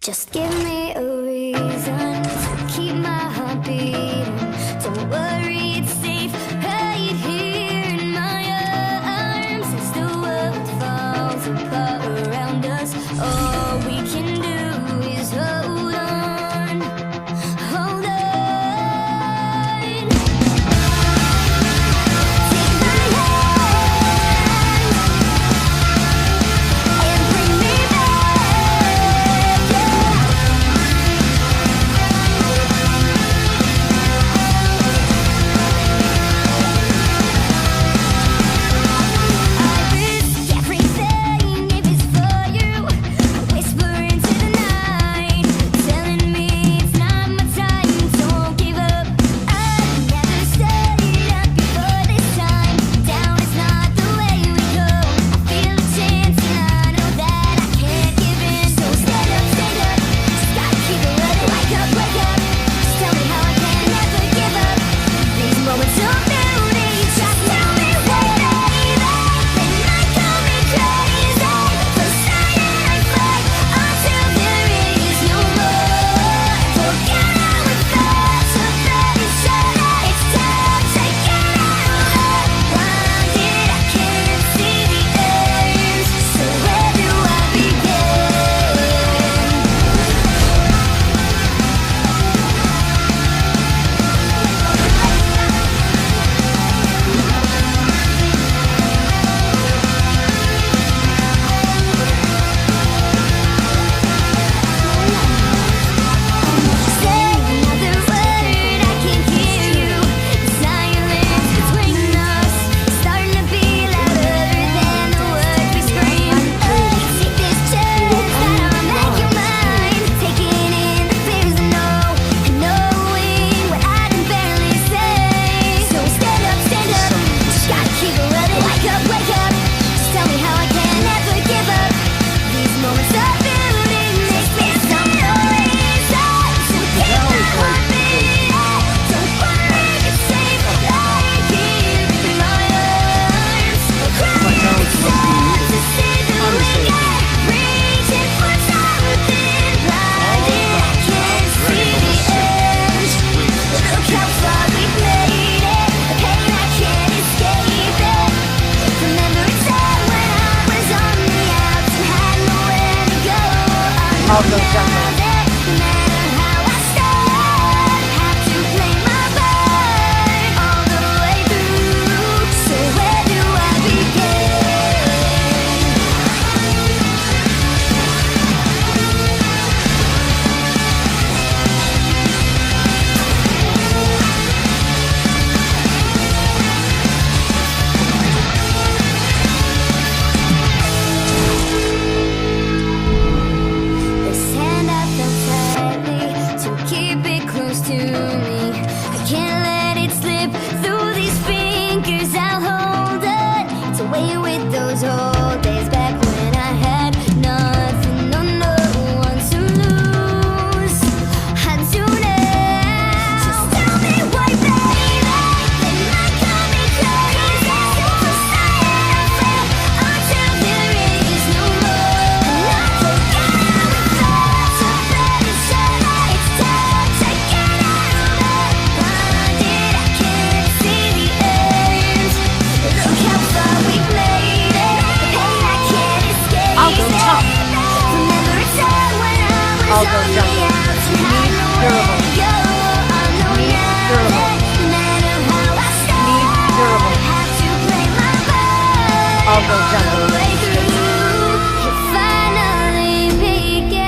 Just give me a reason to keep my heart beating. Don't worry, it's safe right here in my arms. As the world falls apart around us, all we can do is hold on, hold on. Take my hand and bring me back, yeah. I risk everything if it's for you. I whisper into the night, telling me it's not my time. Don't give up. I never studied up before this time. Down is not the way we go. I feel a chance and I know that I can't give in. So stand up, just gotta keep it running. Wake up, just tell me how I can never give up. These moments of beauty, just tell me why, baby. They might call me crazy for saying I fight until there is no more. Forget how it felt so very sure. It's time to get out. Blinded, I can't see the ends. So where do I begin? Say another word, I can't hear you. The silence between us is starting to be louder than the words we scream. Take this chance that I'll make you mine. Taking in the fears I know, and knowing what I can barely say. So stand up, just gotta keep it running. Wake up, just tell me how I can never give up. These moments of beauty makes me so noise. So keep my heart beating. Don't worry, it's safe right here in my arms. Crying inside to see the light, reaching for something blinded. I can't see the edge. Look how far we've made it. The pain I can't escape it. Remember a time when I was on the outs and had nowhere to go. I know now that no matter how I start, have to play my part all the way through. So where do I begin? This hand I felt tightly to keep it close to me. I can't let it slip through these fingers. I'll hold on to away with those old days back when I had nothing, no one to lose. Until now, just tell me why, baby. They might call me crazy for saying I fail until there is no more. And I forget how it felt so very sure. It's time to get out. Blinded, I can't see the ends. Look how far we've made it. The pain I can't escape. I'll go top. Remember a time when I was I'll go on the jungle. outs and had nowhere to go. I know now durable. that no matter how I start, durable. have to play my part I'll go all jungle. the way through. It finally begins.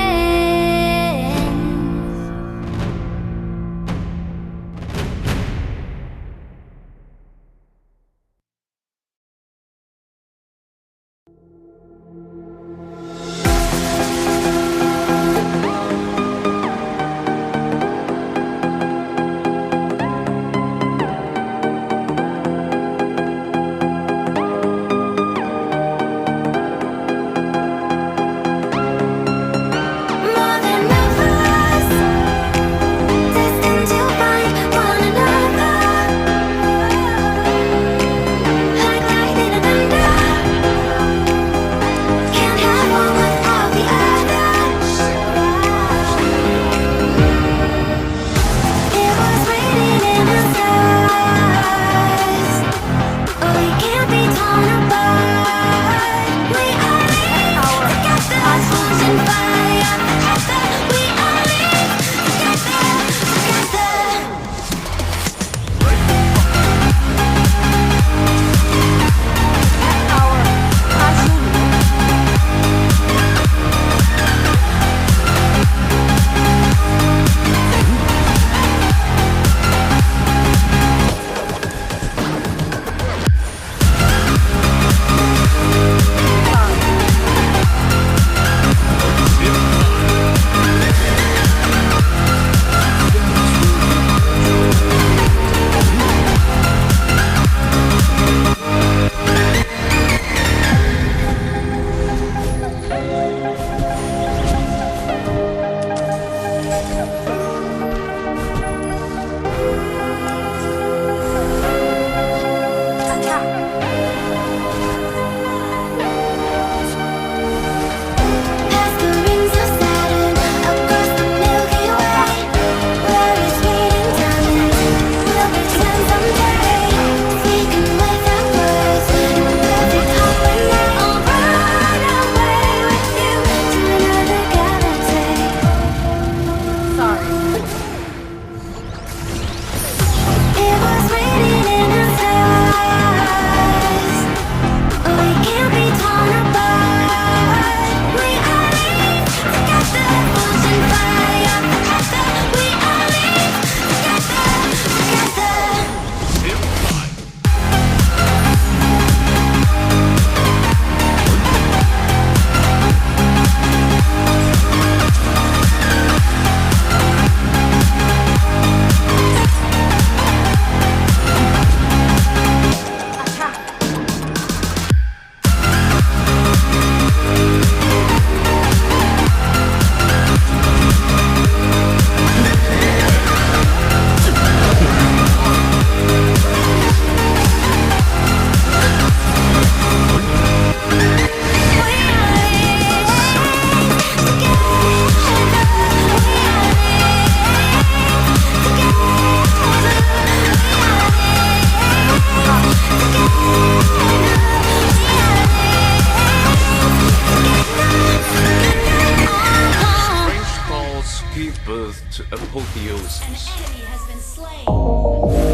give birth to apotheosis. An enemy has been slain.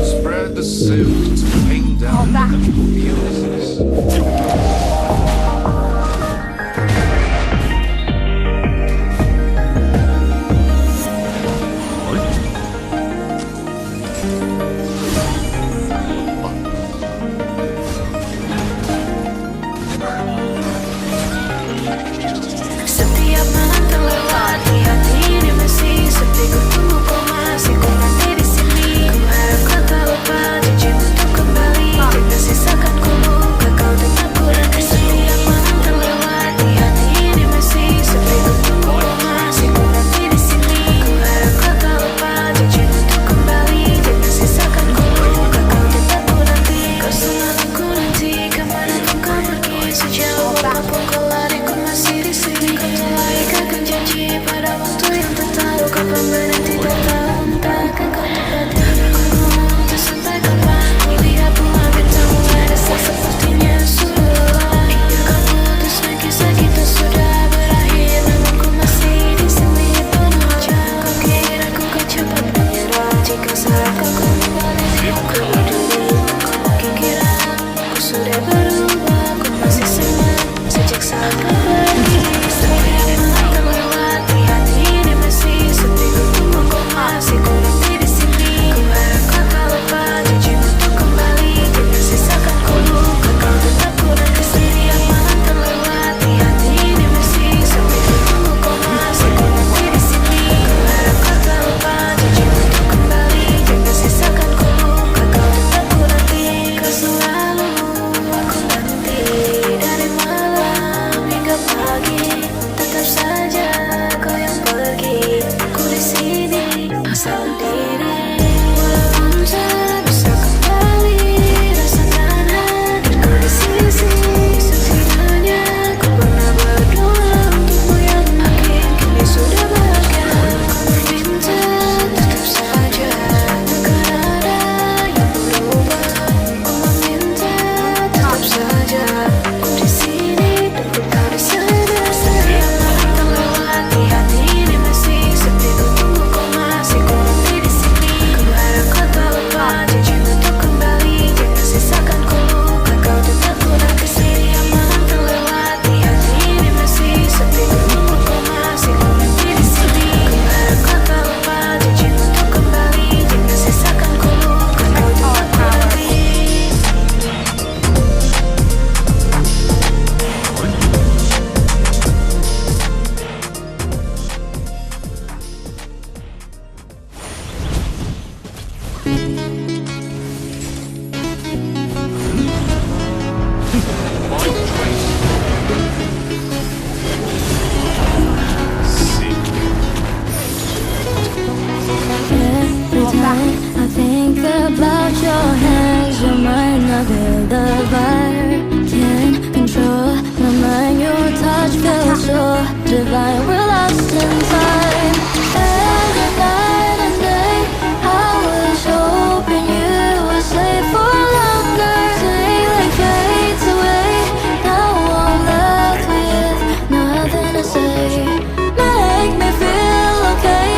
Spread the silk to pain down apotheosis. Setiap malam terlewat di hati ini masih sepi. Ku tunggu kau masih, ku nanti di sini. Ku harap kau tak lupa janji untuk kembali. Jangan sisakan ku luka, kau tetap ku nanti. Setiap malam terlewat di hati ini masih sepi. Ku tunggu kau masih, ku nanti di sini. Ku harap kau tak lupa janji untuk kembali. Jangan sisakan ku luka, kau tetap ku nanti. Kau selalu ku nanti, kemanapun kau pergi, sejauh apapun kau lari, ku masih di sini. Kau telah ikatkan janji pada waktu yang tepat. Kapan berhenti tak tahu, entah akan kau tepati. Aku entah sampai kapan. Lihat bulan bintang mulai resah, sepertinya sudah lelah. Kau putuskan kisah kita sudah berakhir, namun ku masih di sini penuh hujan. Kau kira ku akan cepat menyerah jika saat kau kembali. Aku peduli, kau mungkin kira ku sudah berubah. Ku masih senang sejak saat kau pergi. Setiap malam terlewat di hati ini masih sepi. Ku tunggu kau masih, ku nanti di sini. Ku harap kau tak lupa janji untuk kembali. Jangan sisakan ku luka, kau tetap ku nanti. Setiap malam terlewat di hati ini masih sepi. Ku tunggu kau masih, ku nanti di sini. Ku harap kau tak lupa janji untuk kembali. Jangan sisakan ku luka, kau tetap ku nanti. Kau selalu aku nanti dari malam hingga pagi. Tetap saja kau yang pergi, ku di sini asal diri. Walaupun tak bisa kembali, rasakan hadirku di sisi. Setidaknya ku pernah berdoa untukmu yang makin kini sudah bahagia. Ku meminta tetap saja, takkan ada yang berubah. Ku meminta tetap saja, ku di sini dan ku tak bisa bersama. Malam terlewat di hati ini masih sepi. Ku tunggu kau masih, ku nanti di sini. Ku harap kau tak lupa janji untuk kembali. Jangan sisakan ku luka, kau tetap ku nanti. Setiap malam terlewat di hati ini masih sepi. Ku tunggu kau masih, ku nanti di sini. Ku harap kau tak lupa janji untuk kembali. Jangan sisakan ku luka, kau tetap ku nanti. Every time I think about your hands, your mind, I feel the fire. Can't control my mind, your touch feels so divine. We're lost in time. Every night and day, I was hoping you would stay for longer. Daylight fades away, now I'm left with nothing to say. Make me feel okay,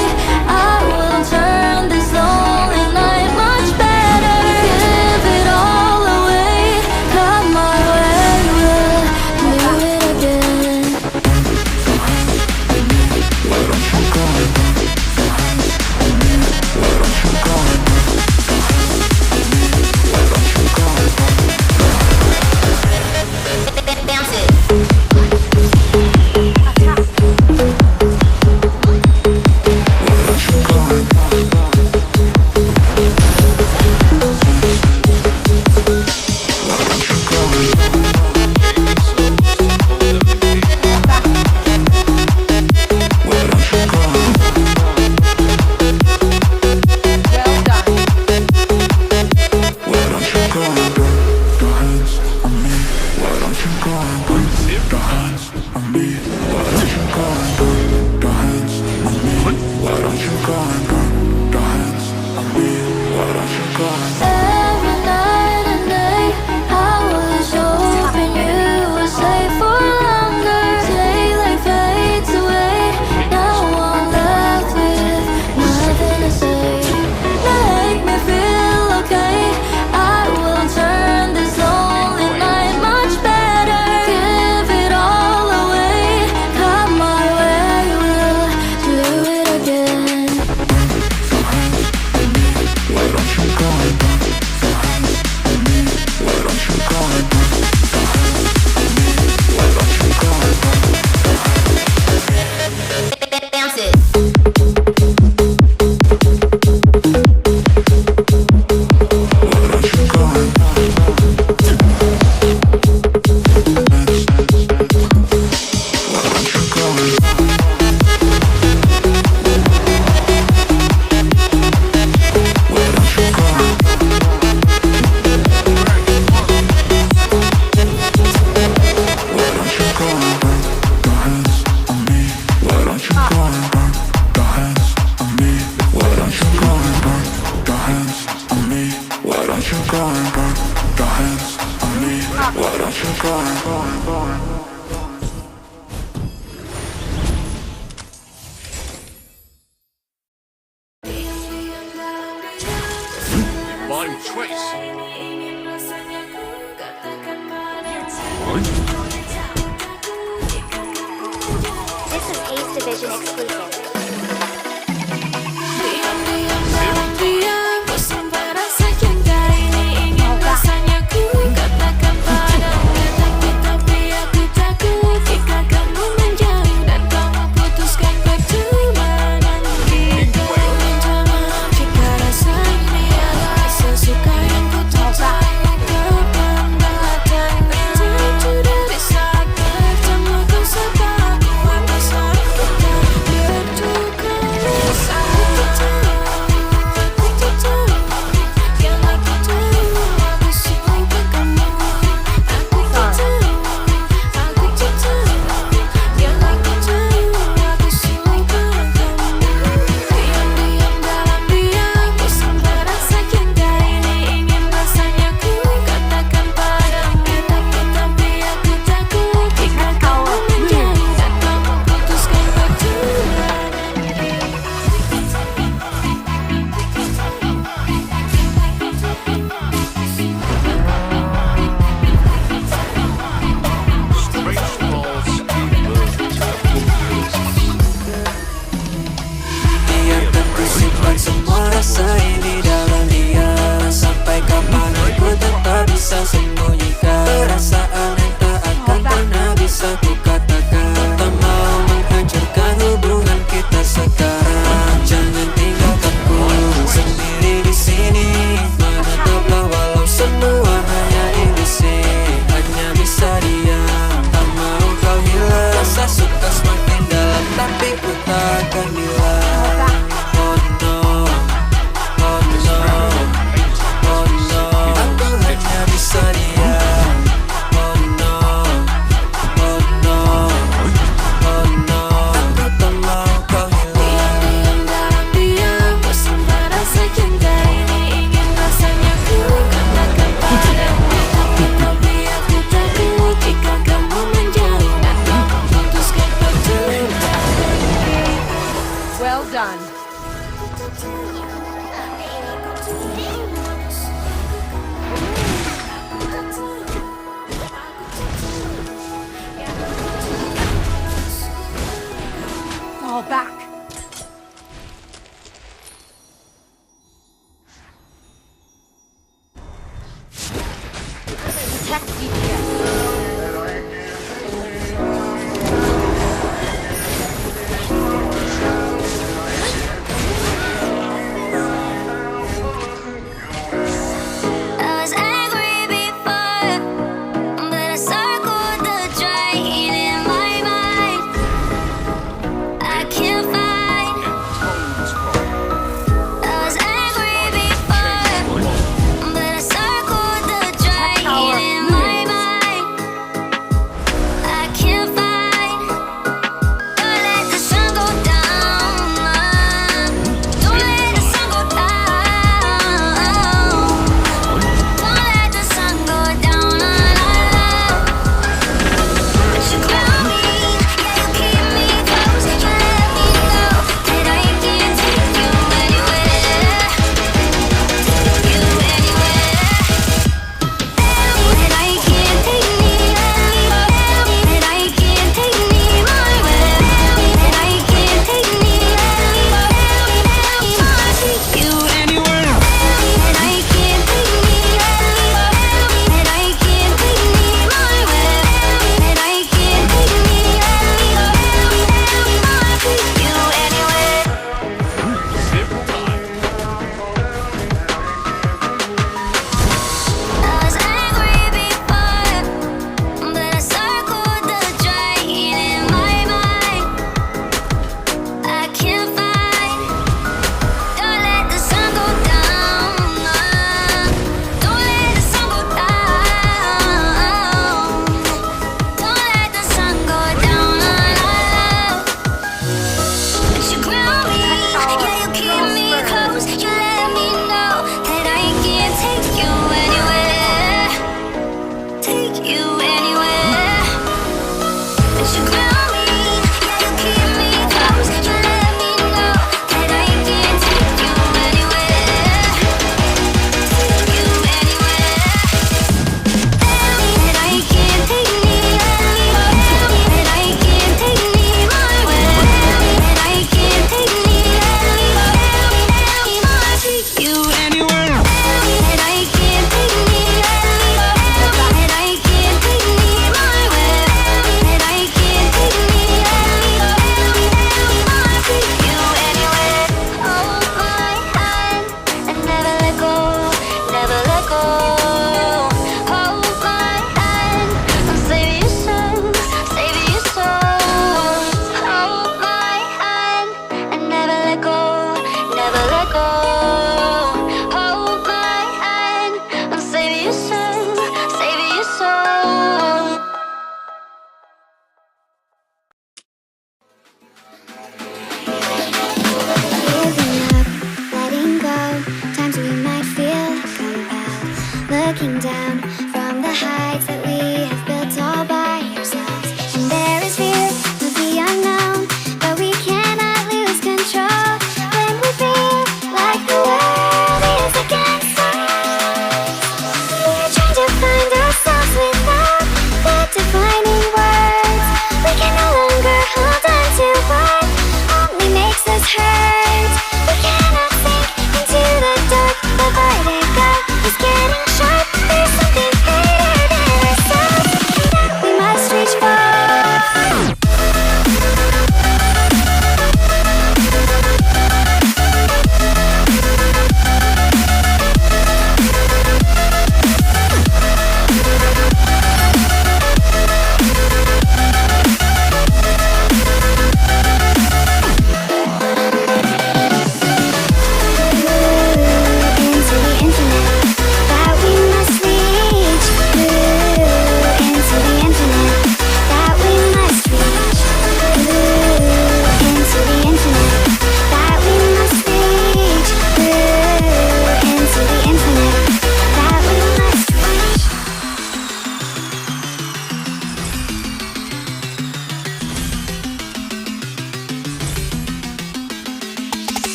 I will turn this lonely night much better. Give it all away, come my way, we'll do it again. I'm Trace. This is Ace Division exclusive. Diam-diam dalam diam, ku sampai rasa cinta ini ingin rasanya ku katakan padamu. Tapi aku takut jika kamu menjauh dan kamu putuskan pertemanan kita. Minta maaf jika rasa ini adalah sesuka yang ku tak tahu kapan datangnya. Tentu dari saat pertama kau sapa aku bisa kita bertukar rasa. Semua rasa ini dalam diam, sampai kapan aku tetap bisa sembunyikan perasaan yang tak akan pernah bisa ku katakan. Tak mau menghancurkan hubungan kita sekarang. Jangan tinggalkan ku sendiri di sini. Menetaplah walau semua hanya ilusi. Hanya bisa diam, tak mau kau hilang. Rasa suka semakin dalam, tapi ku takkan bilang. Well done. Fall back. Protect DPS. I was angry before, but I circled the drain in my mind. I can't find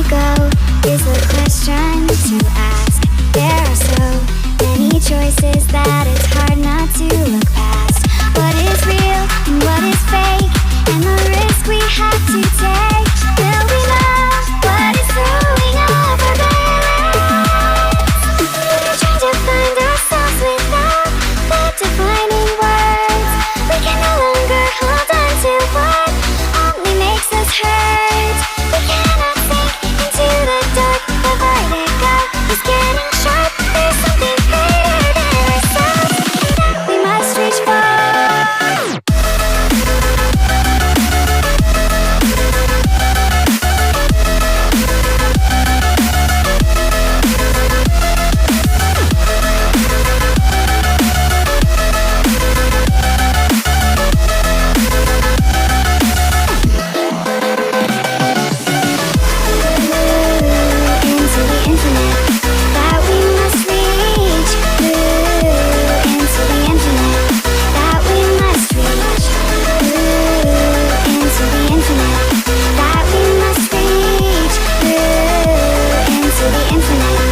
go is the question to ask. There are so many choices that it's hard not to look past. What is real and what is fake, and the risk we have to take. Will we know what is throwing off our balance? We're trying to find ourselves without the defining words. We can no longer hold on to what only makes us hurt. We cannot sink into the dark. The vertigo is getting sharp. There's something greater than ourselves that we must reach for. Into the infinite that we must reach. Into the infinite that we must reach. Into the infinite that we must reach. Into the infinite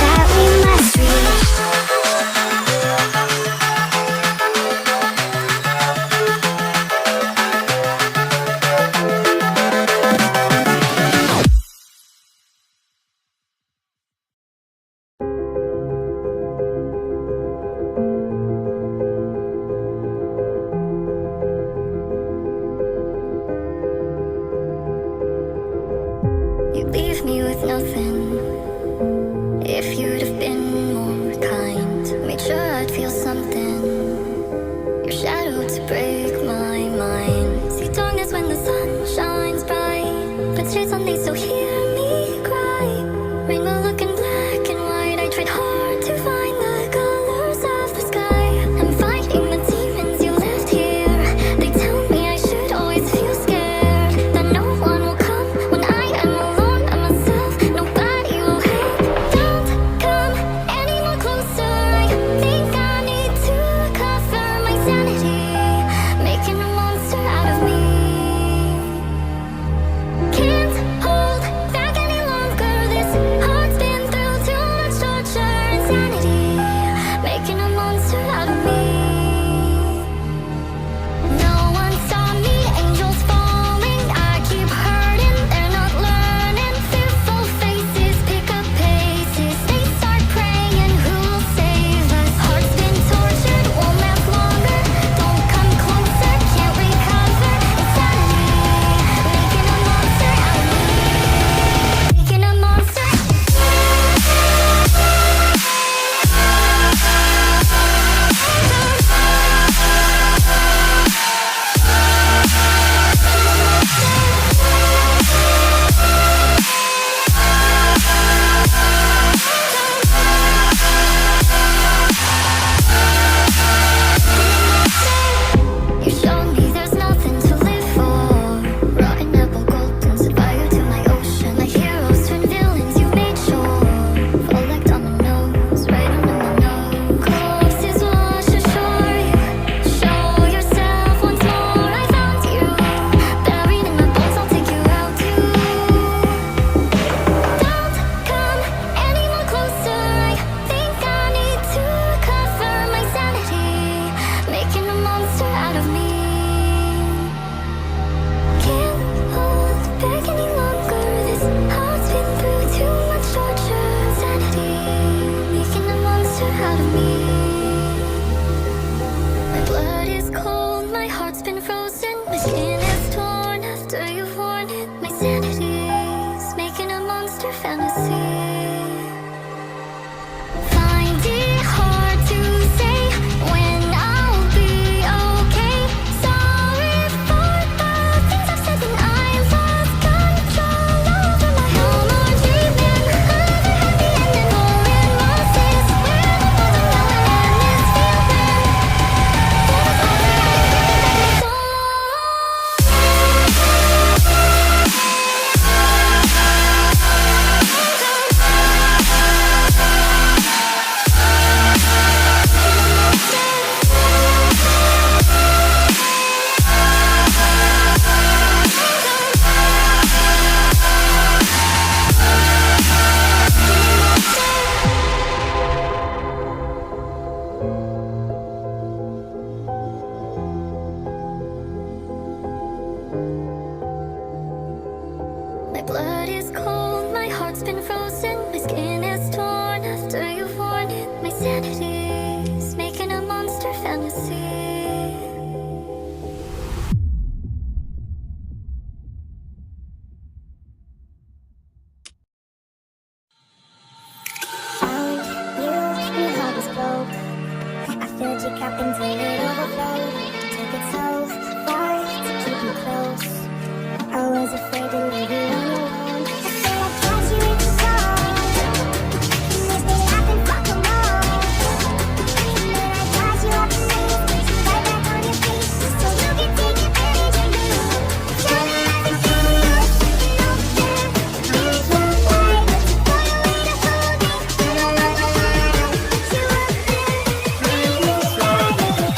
that we must reach. You leave me with nothing. If you'd have been more kind, made sure I'd feel something. Your shadow to break my mind. See darkness when the sun shines bright, but shades on these, so hear me cry. Rainbow looking black and white. I tried hard to find the colors of the sky. I'm fighting the demons you left here. They tell me I should always feel scared, that no one will come when I am alone by myself. Nobody will help. Don't come any more closer. I think I need to recover my sanity, making a monster out of me. Can't hold back any longer. This heart's been through too much torture. Insanity, making a monster out of me. No one saw me, angels falling. I keep hurting, they're not learning. Fearful faces pick up paces. They start praying, who'll save us? Heart's been tortured, won't last longer. Don't come closer, can't recover. Insanity, making a monster out of me. Making a monster. You showed me there's nothing to live for. Rotten apple, golden, set fire to my ocean. Like heroes, twin villains, you made sure. Fall like dominoes, right under my nose. Corpses wash ashore. You show yourself once more. I found you, buried in my bones. I'll take you out too. Don't come any more closer. I think I need to recover my sanity, making a monster out of me. Can't hold back any longer. This heart's been through too much torture. Sanity, making a monster out of me. My blood is cold, my heart's been frozen. My skin is torn after you've worn it. My sanity's making a monster fantasy. Find it hard to say when I'll be okay. Sorry for the things I've said when I've lost control over my own. More dreaming of a happy ending, or in losses where the bottom line is feeling. There was all that I blood is cold, my heart's been frozen, my skin is torn after you've worn it. My sanity's making a monster fantasy. Found you when your heart was broke. I filled your cup until it overflowed. Took it so far to keep you close. I was afraid to leave you on your own. I said I'd catch you in the zone. If they laugh and fuck them all. And then I got you up and leave. Put you right back on your feet. So you can take advantage of me. Tell me everything you know. Really feel like but you find a way to hold me. And I love the way I put you up there. Really feel like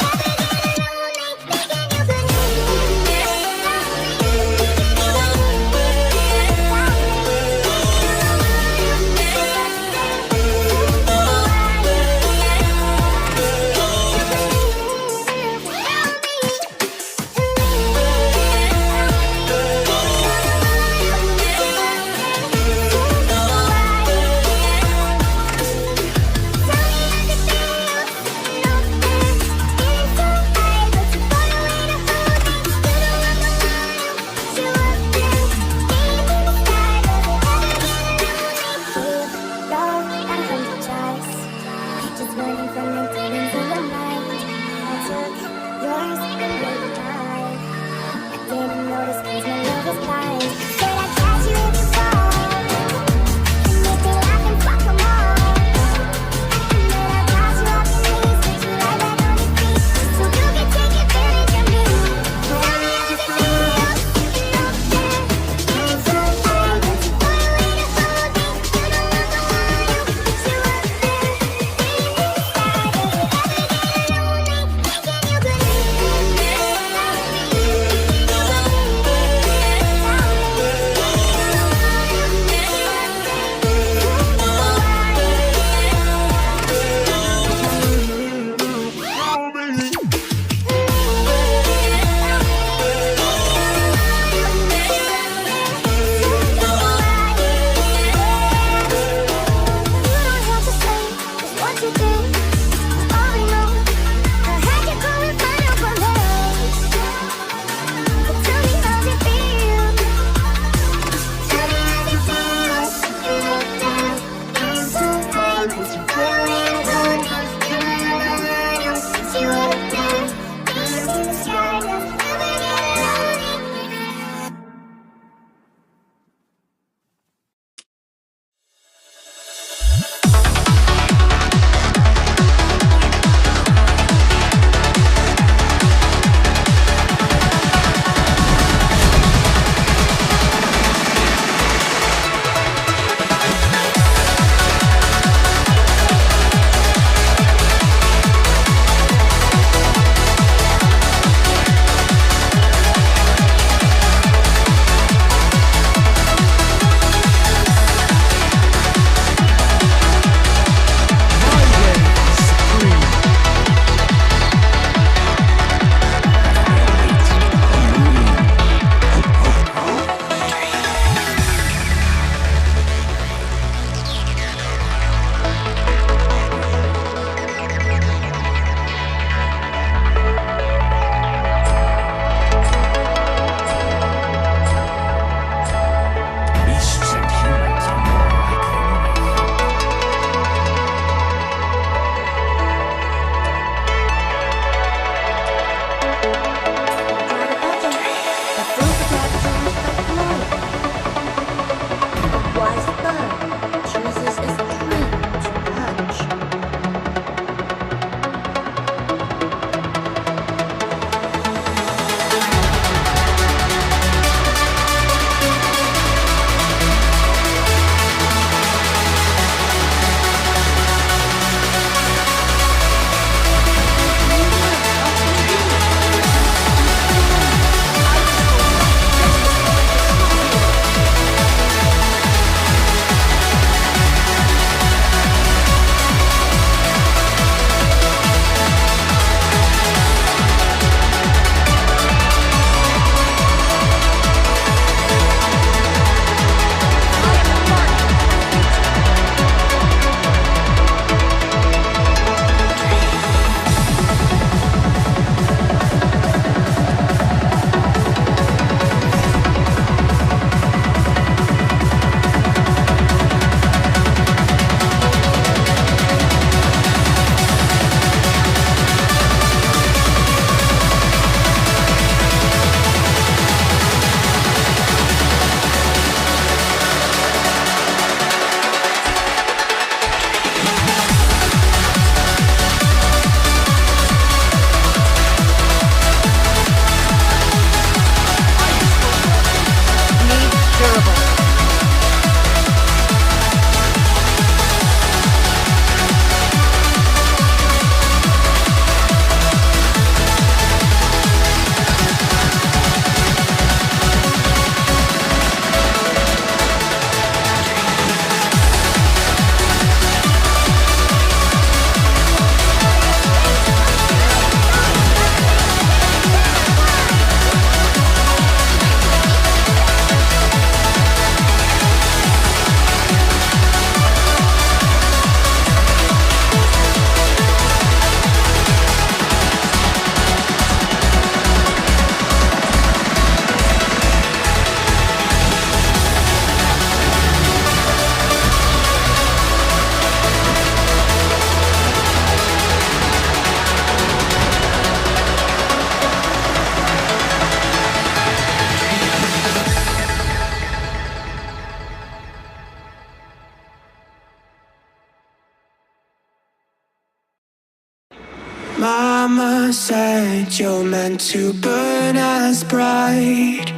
mama said you're meant to burn as bright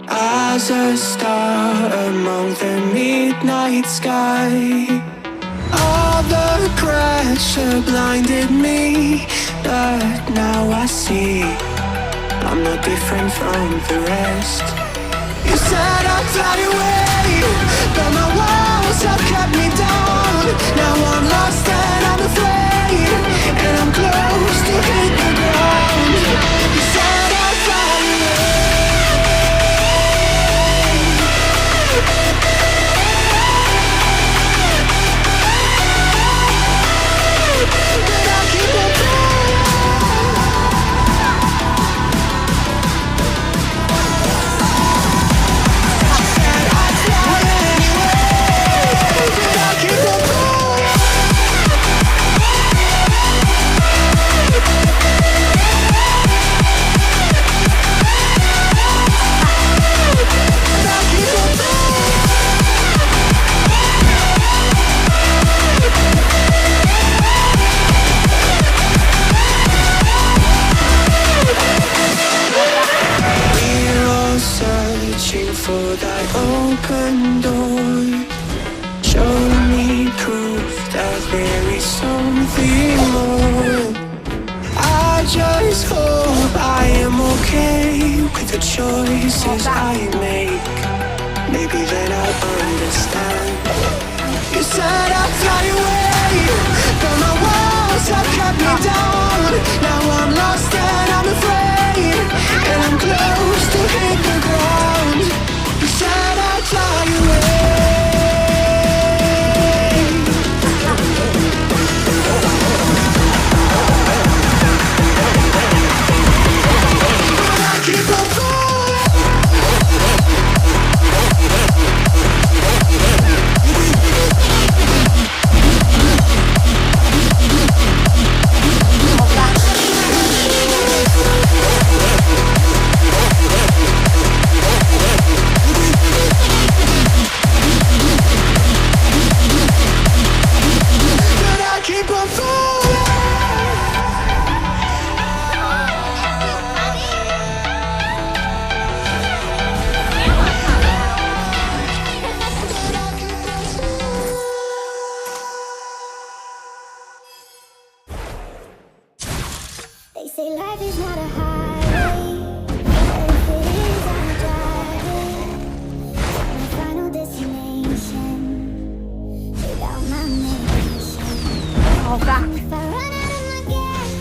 as a star among the midnight sky. All the pressure blinded me, but now I see I'm not different from the rest. You said I'd fly away, but my walls have kept me down. Now I'm lost and I'm afraid, and I'm close to hit the ground. You said I'd fly away, but I keep on flying. Searching for that open door. Show me proof that there is something more. I just hope I am okay with the choices I make. Maybe then I'll understand. You said I'd fly away, but my walls have kept me down. Now I'm lost and I'm afraid, and I'm close to hit the ground. You said I'd fly away, but I keep on falling. But I keep on falling. They say life is not a highway, but if it is, I'ma drive it to my final destination without my medication. Fall back. If I run out of my gas,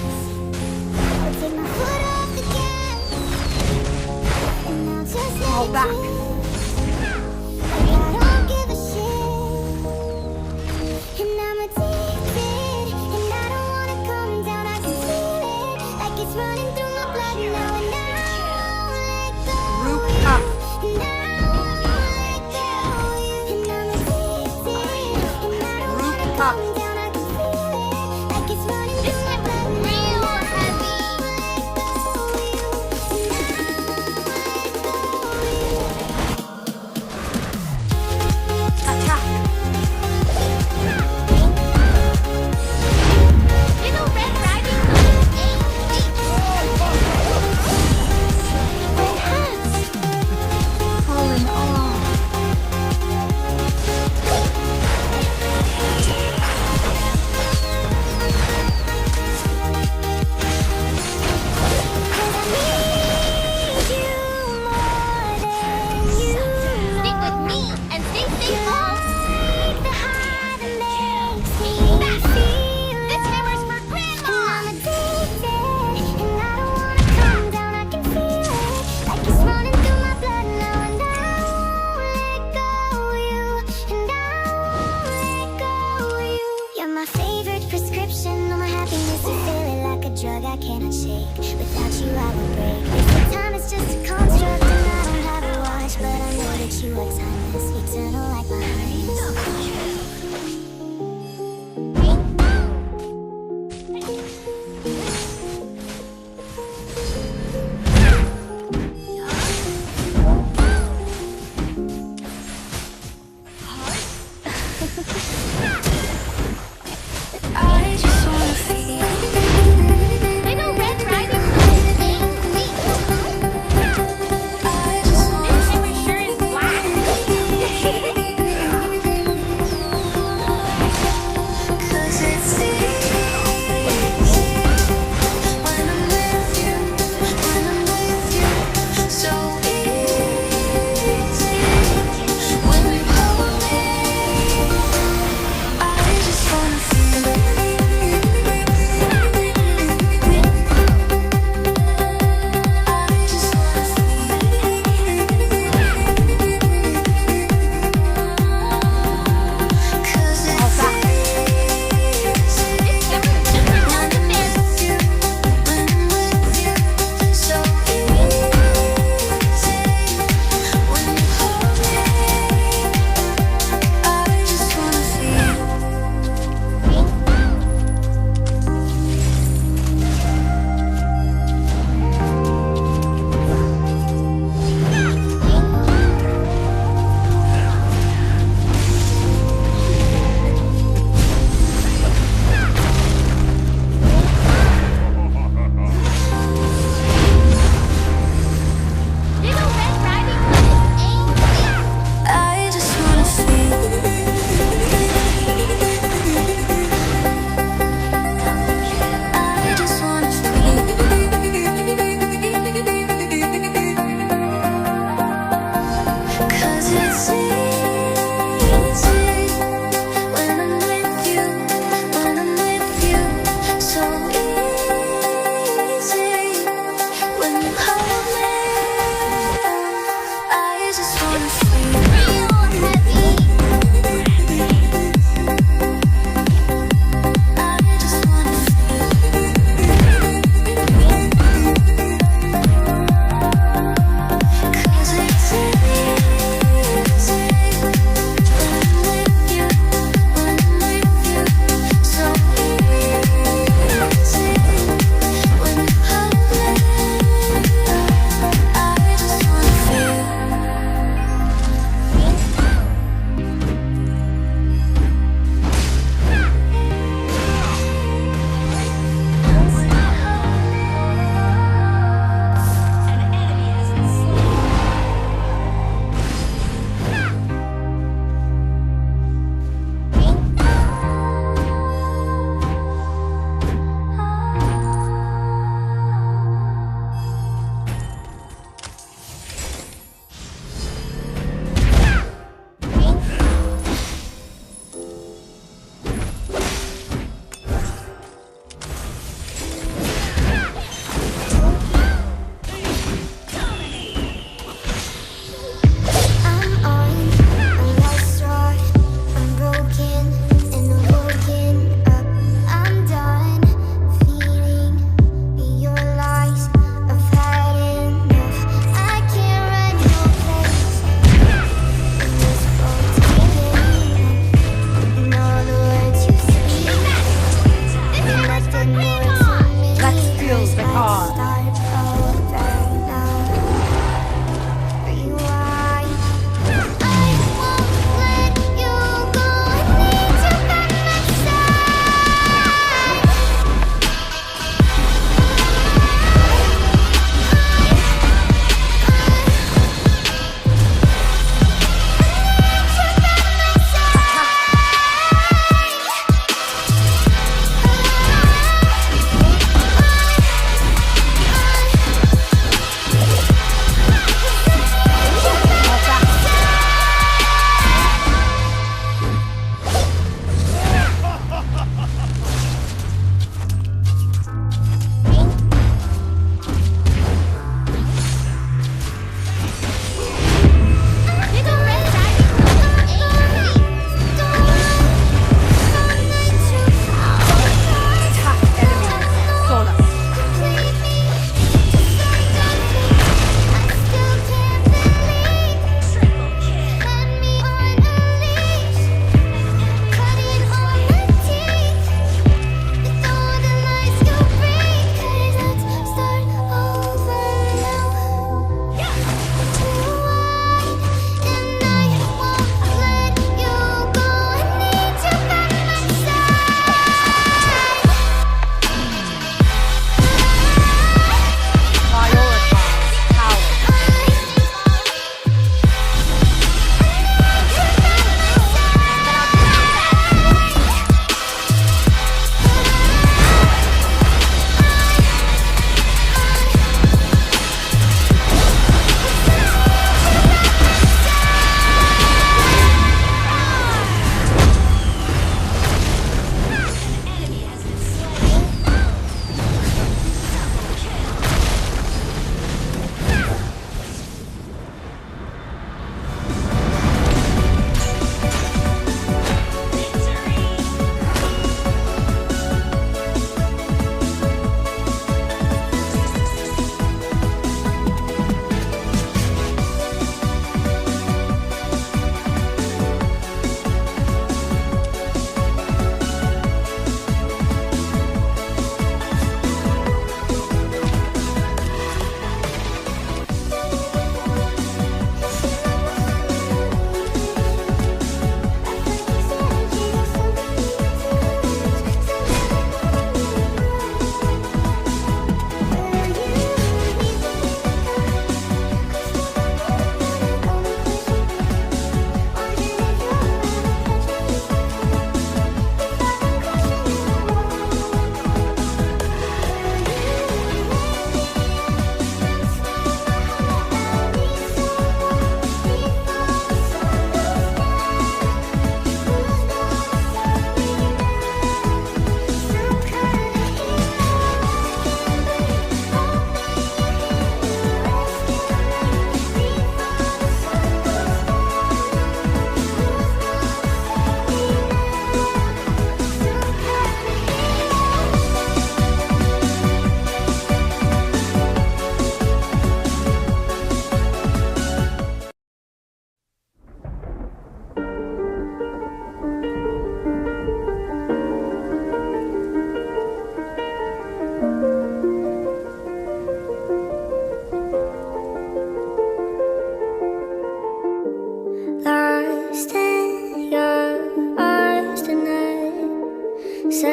I'll take my foot off the gas, and I'll just let Fall it back. drift. Like I don't give a shit, and I'm addicted, and I don't wanna come down. I can feel it, like it's running through my blood now, and I won't let go. Root up. And I won't let go. And I'm addicted, and I don't Root wanna up. come down. I can feel it,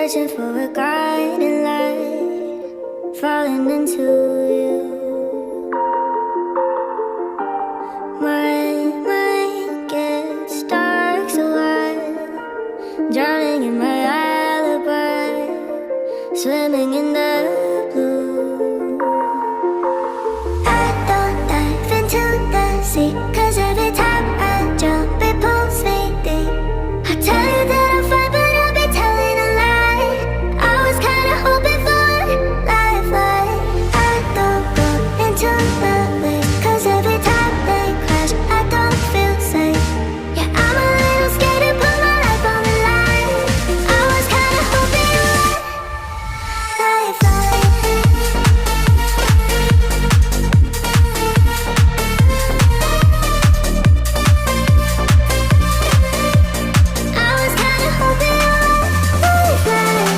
searching for a guiding light, falling into you. My mind gets dark, so I'm drowning in my alibi, swimming in the blue. I don't dive into the sea, 'cause every time I jump it pulls me deep. I tell you that I'm fine, but I'll be telling a lie. I was kinda hoping for lifeline. I don't go into the waves, 'cause every time they crash I don't feel safe. Yeah, I'm a little scared to put my life on the line. I was kinda hoping you were lifeline. I was kinda hoping you were lifeline.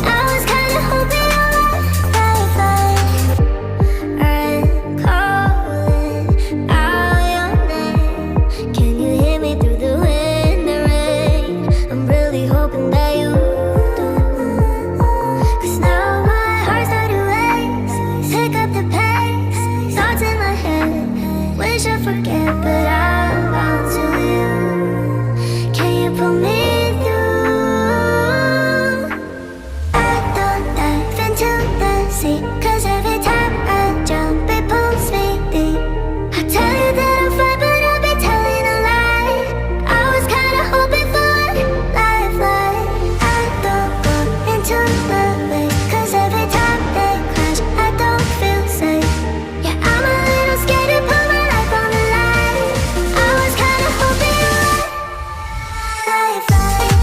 I was kinda hoping you were lifeline. I'm calling out your name. Can you hear me through the wind and rain? I'm really hoping that you do. 'Cause now my heart's starting to race. Pick up the pace, thoughts in my head. Wish I forget, but I'm bound to you. Can you pull me through? I don't dive into the sea, 'cause every time I jump it pulls me deep. I tell you that I'm fine, but I'll be telling a lie. I was kinda hoping for lifeline. I don't go into the waves, 'cause every time they crash I don't feel safe. Yeah, I'm a little scared to put my life on the line. I was kinda hoping you were lifeline.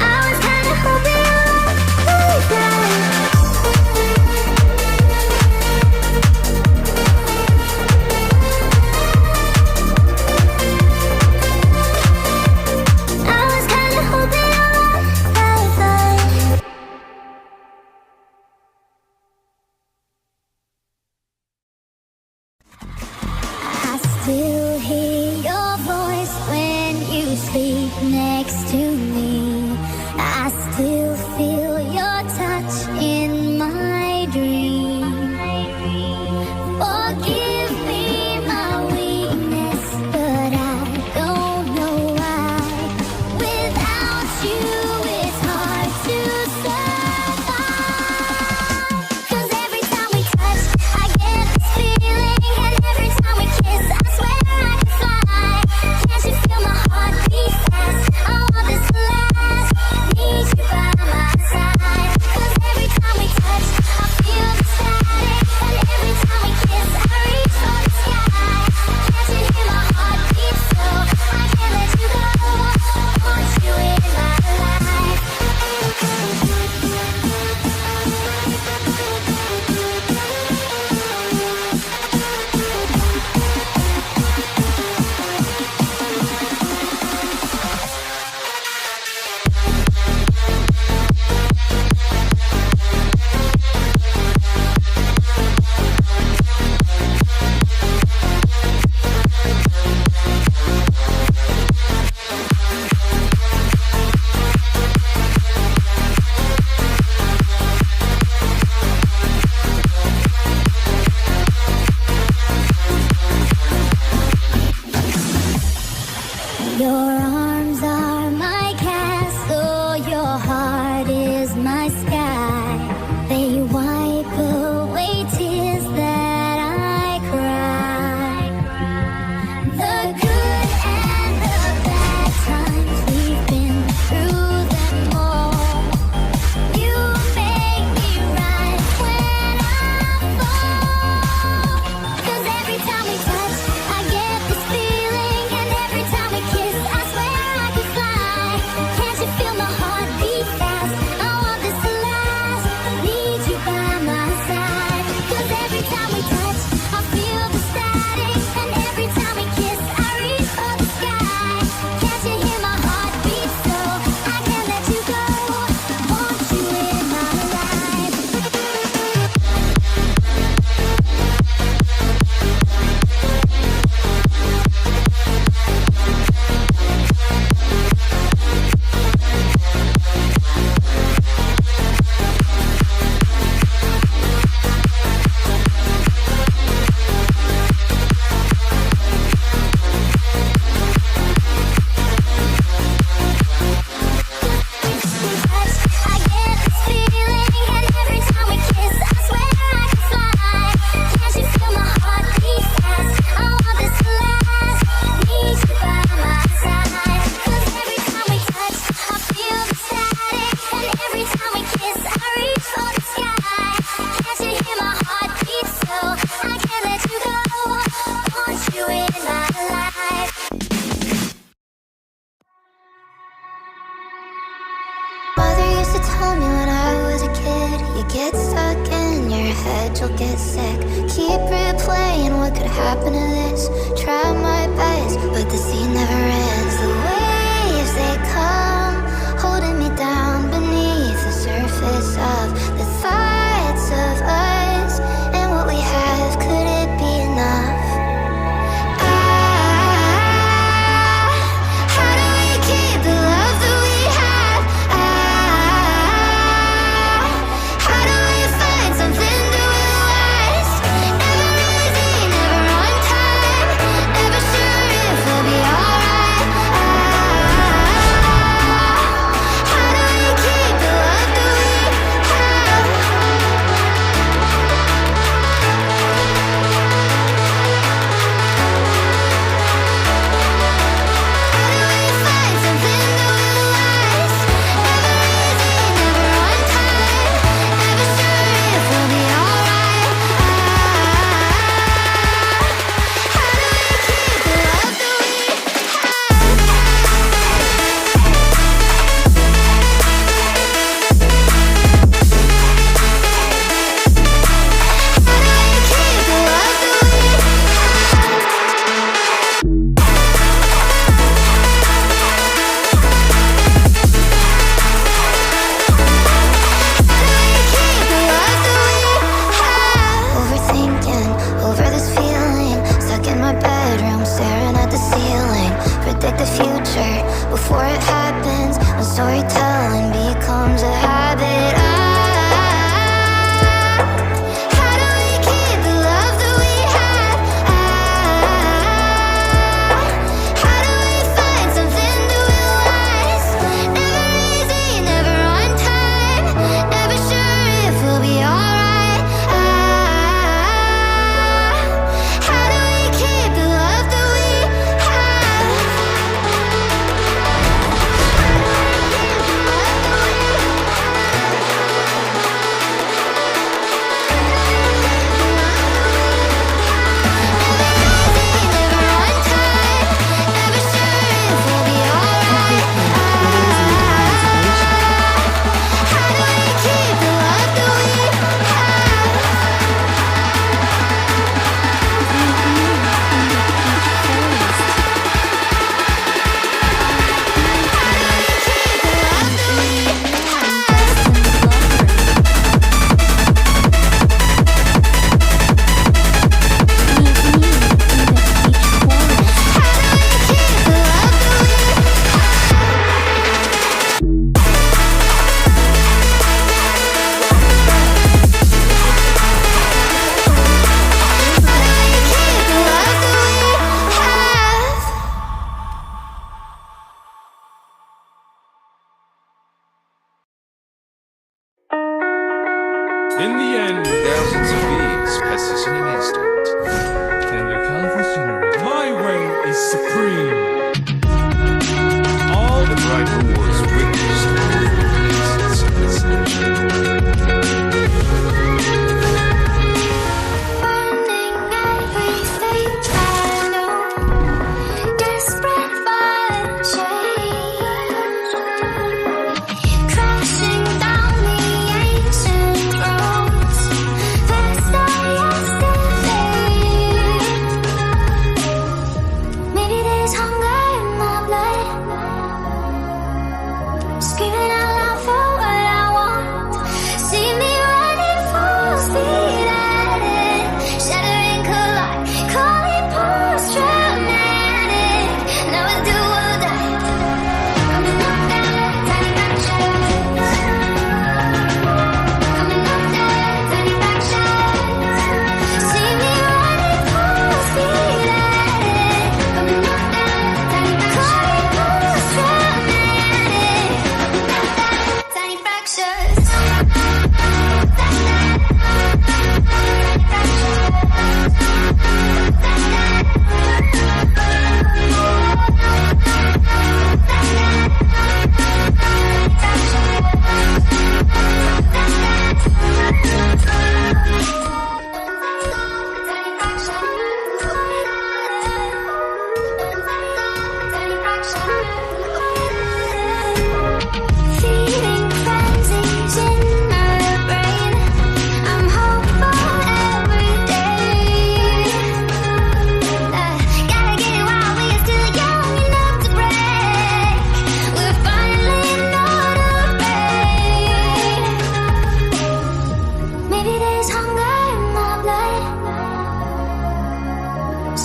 I was kinda hoping you were lifeline. I was kinda hoping you were lifeline. I still hear your voice when you sleep next to me. I still feel your touch in my dream. Forgive me my weakness, but I don't know why. Without you, it's hard to survive. 'Cause every time we touch, I get this feeling, and every time we kiss, I swear I happen to this. Try my best, but the sea never ends. The waves they come, holding me down beneath the surface of the thoughts of us and what we have. Could it be enough? How do we keep the love that we have? How do we find something that will last? Never easy, never on time.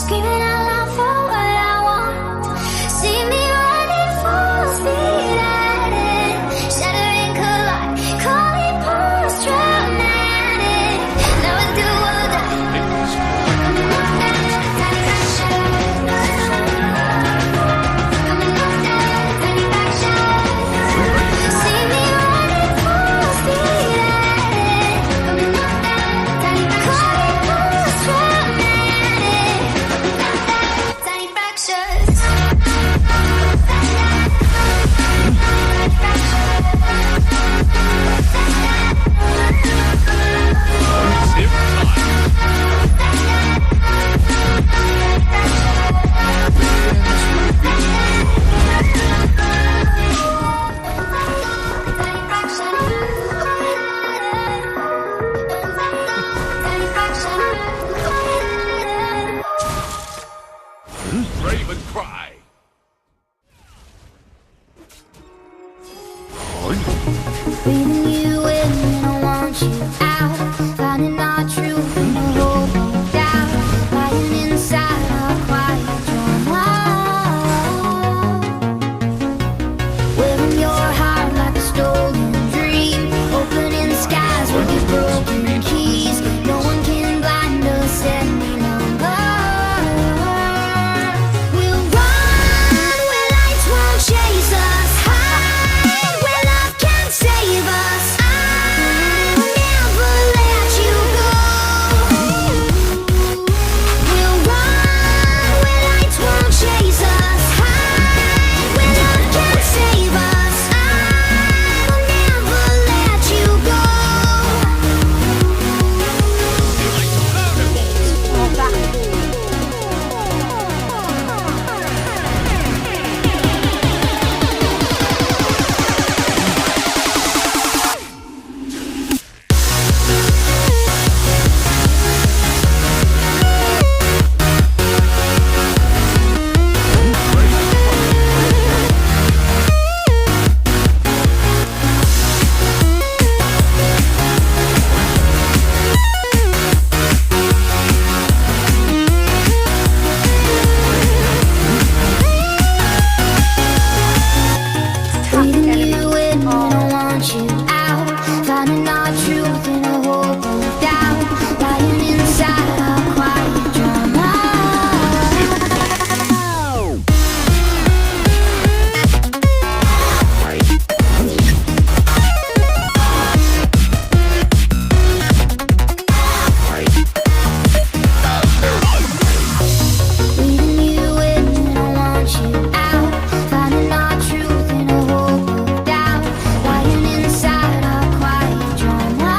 screaming out loud for what I want. See me running full speed at it, shattering collide, call me post-traumatic. Now it's do or die. Coming up down, tiny fraction. Coming up down, tiny fraction. See me running full speed at it, coming up down, tiny fraction. Call me post-traumatic. Coming up down, tiny fractions. Brave and cry. Breathing you in when I want you out, finding our truth and hold me down, lying inside our quiet drama, wearing your heart like a stolen dream, opening skies with your broken keys. No one can blind us any longer. We'll run where lights won't chase us, hide where love can save us. I'll never let you go. We'll run where lights won't chase us, hide where love can save us. I'll never let you go. Fall back. Breathing you in when I want you out, finding our truth in a hope of doubt, lying inside our quiet drama. Breathing you in when I want you out, finding our truth in a hope of doubt, lying inside our quiet drama.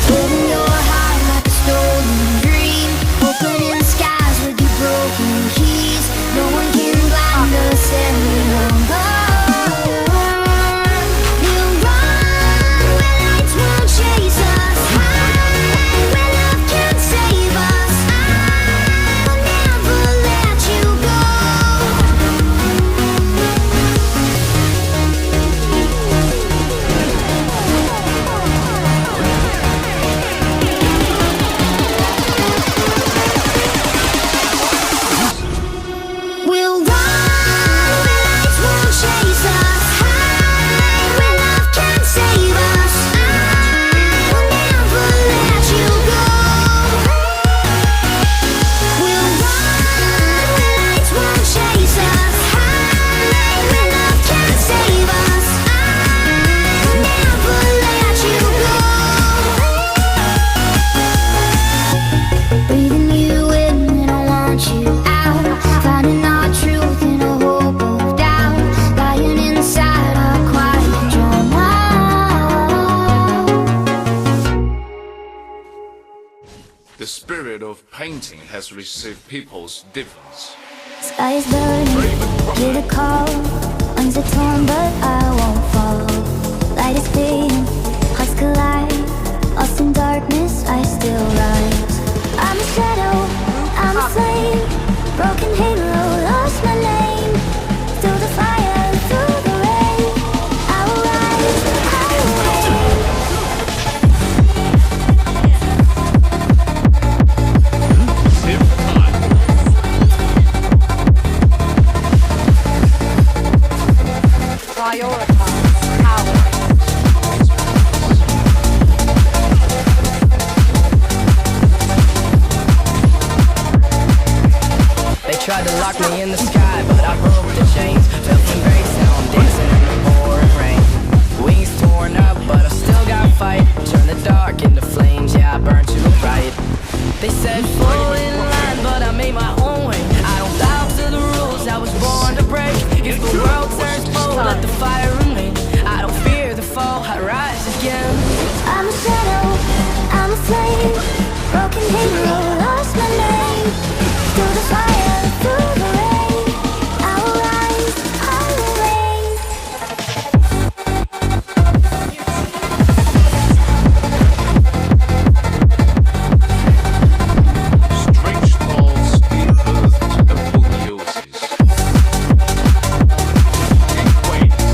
Wearing your heart like a stolen dream, opening skies with your broken keys. No one can blind us any longer. We'll run where lights won't chase us, hide where love can save us. I'll never let you go. We'll run where lights won't chase us, hide where love can save us. I'll never let you go. We'll run where lights won't chase us, hide where love can save us. I'll never let you go. Breathing you in when I want you out, finding our truth in a hope of doubt, lying inside our quiet drama. The spirit of painting has received people's difference. Sky is burning, hear the call. Wings are torn, but I won't fall. Light is fading, hearts collide. Lost in darkness, I still rise. I'm a shadow, I'm a flame. Broken halo, lost my name. Through the fire, through the rain, I will rise, I will reign. They said fall in line, but I made my own way. I don't bow to the rules I was born to break. If the world turns cold, let the fire remain. I don't fear the fall, I rise again. I'm a shadow, I'm a flame, broken hero, lost my name. Through the fire, through the rain, I will rise, I will reign. Strange thoughts give birth to apotheosis. It waits.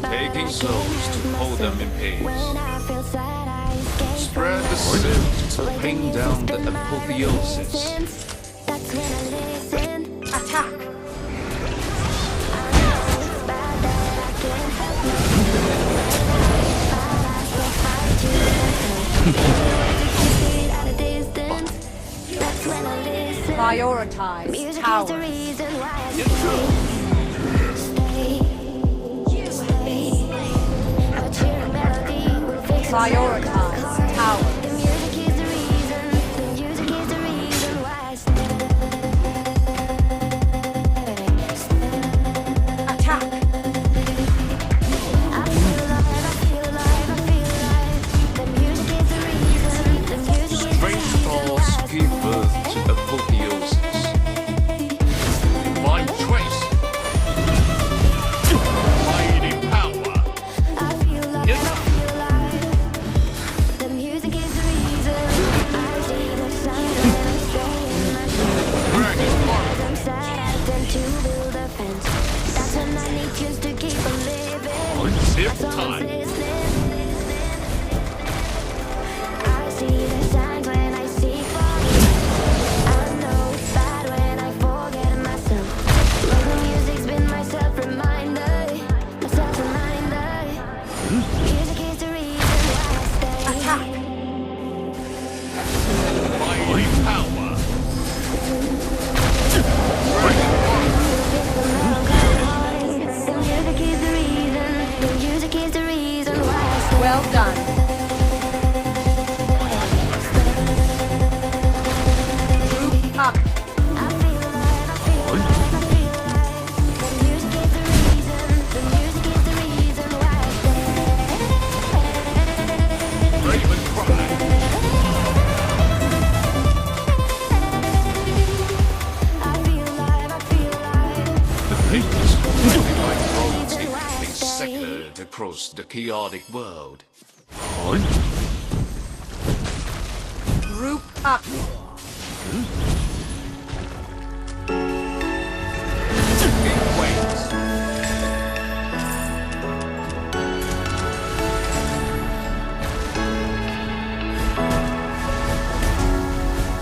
Taking souls to hold them in peace. When I feel sad, I escape. Spread the silt to bring down the apotheosis. That's when I listen. Attack. It's bad that I can't help myself. But I still fight to defend. At a distance. That's when I listen. Prioritize Music is the towers. reason why I stay. Stay. A cheering melody will fix it. Prioritize towers. The music is the reason. The music is the reason why I stay. Attack. I feel alive, I feel alive, I feel alive. The music is the reason. The music is the Strange reason thoughts why I give birth to apotheosis. Divine choice. Mighty power. I feel alive, I feel alive. The music is the reason. I see the sun when I stay in my Dragon heart. I'm sad, I tend to build a fence. That's when I need just to keep on living. Zip That's all time. I'm listening. I see the signs when I seek for you. I know it's bad when I forget myself. Local music's been my self-reminder. My self-reminder. Music is the reason why I stay. Mighty power. Dragon heart. The music is the reason. The music is the reason why I stay. Well done. Group up. I feel alive, I feel alive, I feel alive. The music is the reason. The music is the reason why I stay. Raven cry. I feel alive, I feel alive. The papers floating like royalty being scattered across the chaotic world. Group up. It waits.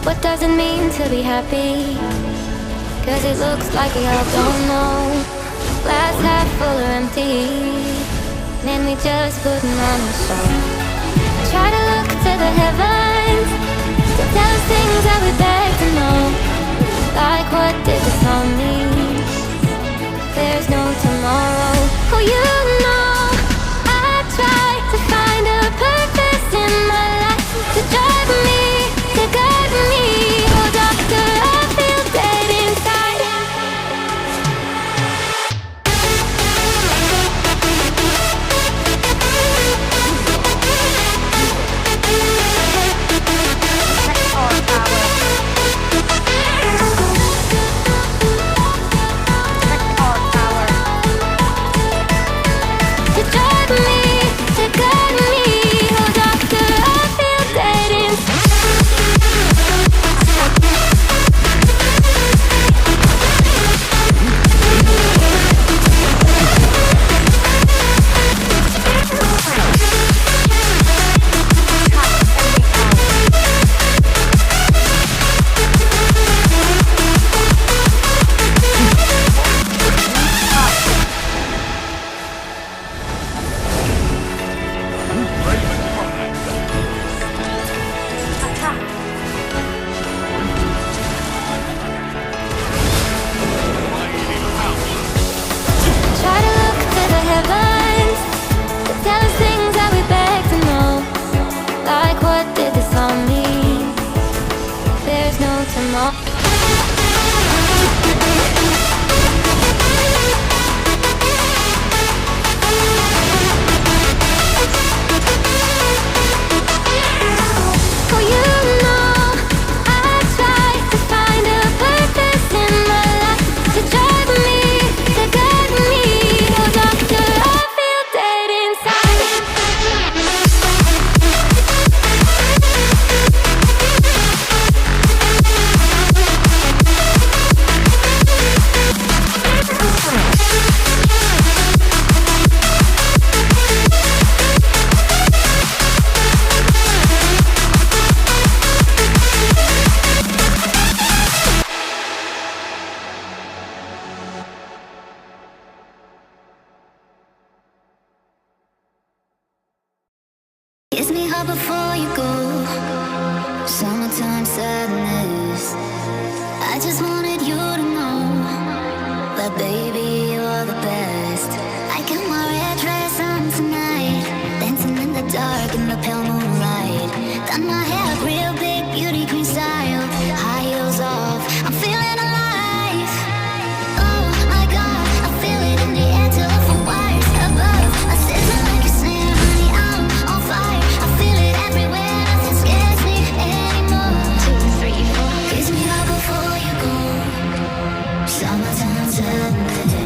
What does it mean to be happy? Cause it looks like we all don't know. Glass half full or empty. Man, we just putting on a show. Try to look to the heavens to tell us things that we beg to know. Like what did this all mean? There's no tomorrow. Oh, you know, I try to find a purpose in my life to drive me, to guide me. Oh, doctor, I feel dead inside. Protect our power. up before you go. Summertime sadness. I just wanted you to know that baby, you're the best. I got my red dress on tonight, dancing in the dark in the pale moonlight. Done my hair real big, beauty queen style, high heels off, I'm feeling alive. Oh my God, I feel it in the air, telephone wires above. I sizzle like a snare, honey, I'm on fire. I feel it everywhere, nothing scares me anymore. 2, 3, 4. Kiss me up before you go. Summertime sadness.